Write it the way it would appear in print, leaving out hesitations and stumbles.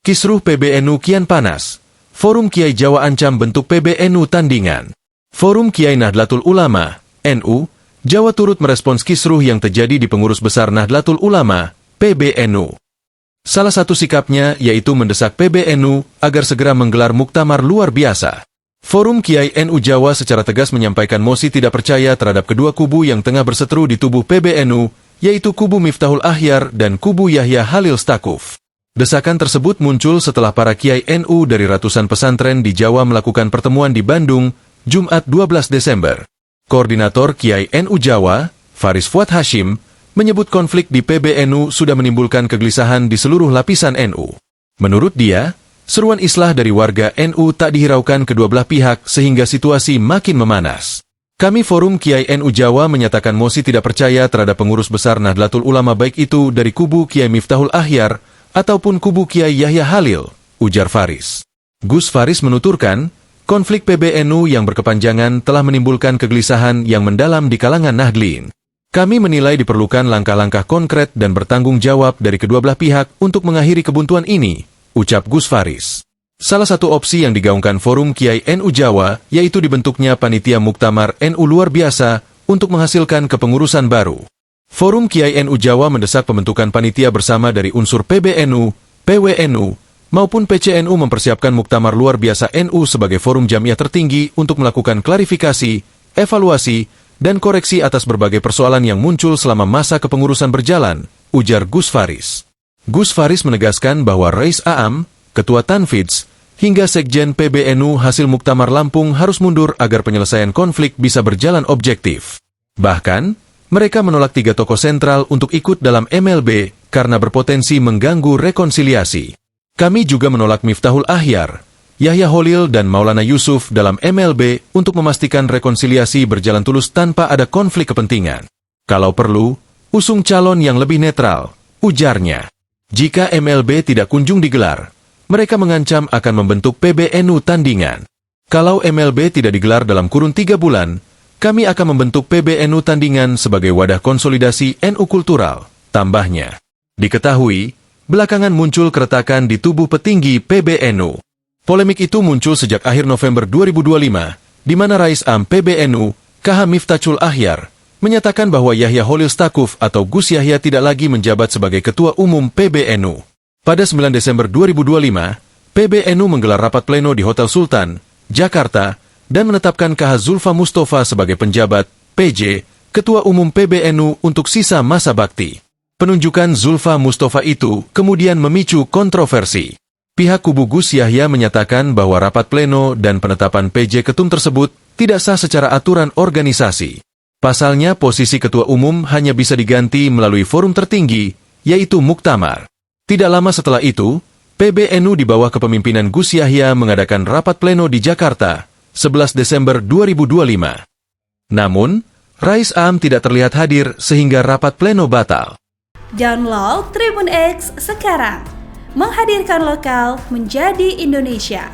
Kisruh PBNU kian panas. Forum Kiai Jawa ancam bentuk PBNU tandingan. Forum Kiai Nahdlatul Ulama, NU, Jawa turut merespons kisruh yang terjadi di pengurus besar Nahdlatul Ulama, PBNU. Salah satu sikapnya yaitu mendesak PBNU agar segera menggelar muktamar luar biasa. Forum Kiai NU Jawa secara tegas menyampaikan mosi tidak percaya terhadap kedua kubu yang tengah berseteru di tubuh PBNU, yaitu kubu Miftahul Akhyar dan kubu Yahya Khalil Stakuf. Desakan tersebut muncul setelah para Kiai NU dari ratusan pesantren di Jawa melakukan pertemuan di Bandung, Jumat 12 Desember. Koordinator Kiai NU Jawa, Faris Fuad Hashim, menyebut konflik di PBNU sudah menimbulkan kegelisahan di seluruh lapisan NU. Menurut dia, seruan islah dari warga NU tak dihiraukan kedua belah pihak sehingga situasi makin memanas. Kami Forum Kiai NU Jawa menyatakan mosi tidak percaya terhadap pengurus besar Nahdlatul Ulama baik itu dari kubu Kiai Miftahul Akhyar ataupun kubu Kiai Yahya Khalil, ujar Faris. Gus Faris menuturkan, konflik PBNU yang berkepanjangan telah menimbulkan kegelisahan yang mendalam di kalangan Nahdlin. Kami menilai diperlukan langkah-langkah konkret dan bertanggung jawab dari kedua belah pihak untuk mengakhiri kebuntuan ini, ucap Gus Faris. Salah satu opsi yang digaungkan Forum Kiai NU Jawa yaitu dibentuknya Panitia Muktamar NU Luar Biasa untuk menghasilkan kepengurusan baru. Forum Kiai NU Jawa mendesak pembentukan panitia bersama dari unsur PBNU, PWNU, maupun PCNU mempersiapkan Muktamar Luar Biasa NU sebagai forum jamiah tertinggi untuk melakukan klarifikasi, evaluasi, dan koreksi atas berbagai persoalan yang muncul selama masa kepengurusan berjalan, ujar Gus Faris. Gus Faris menegaskan bahwa Rais Aam, Ketua Tanfids, hingga Sekjen PBNU hasil Muktamar Lampung harus mundur agar penyelesaian konflik bisa berjalan objektif. Bahkan, mereka menolak 3 tokoh sentral untuk ikut dalam MLB karena berpotensi mengganggu rekonsiliasi. Kami juga menolak Miftahul Akhyar, Yahya Khalil dan Maulana Yusuf dalam MLB untuk memastikan rekonsiliasi berjalan tulus tanpa ada konflik kepentingan. Kalau perlu, usung calon yang lebih netral, ujarnya. Jika MLB tidak kunjung digelar, mereka mengancam akan membentuk PBNU tandingan. Kalau MLB tidak digelar dalam kurun 3 bulan, kami akan membentuk PBNU tandingan sebagai wadah konsolidasi NU kultural, tambahnya. Diketahui, belakangan muncul keretakan di tubuh petinggi PBNU. Polemik itu muncul sejak akhir November 2025, di mana Rais Am PBNU, KH Miftahul Akhyar, menyatakan bahwa Yahya Khalil Stakuf atau Gus Yahya tidak lagi menjabat sebagai Ketua Umum PBNU. Pada 9 Desember 2025, PBNU menggelar rapat pleno di Hotel Sultan, Jakarta, dan menetapkan KH Zulfa Mustafa sebagai penjabat, PJ, Ketua Umum PBNU untuk sisa masa bakti. Penunjukan Zulfa Mustafa itu kemudian memicu kontroversi. Pihak kubu Gus Yahya menyatakan bahwa rapat pleno dan penetapan PJ Ketum tersebut tidak sah secara aturan organisasi. Pasalnya posisi Ketua Umum hanya bisa diganti melalui forum tertinggi, yaitu Muktamar. Tidak lama setelah itu, PBNU di bawah kepemimpinan Gus Yahya mengadakan rapat pleno di Jakarta, 11 Desember 2025. Namun, Rais Am tidak terlihat hadir sehingga rapat pleno batal. Download Tribun X sekarang, menghadirkan lokal menjadi Indonesia.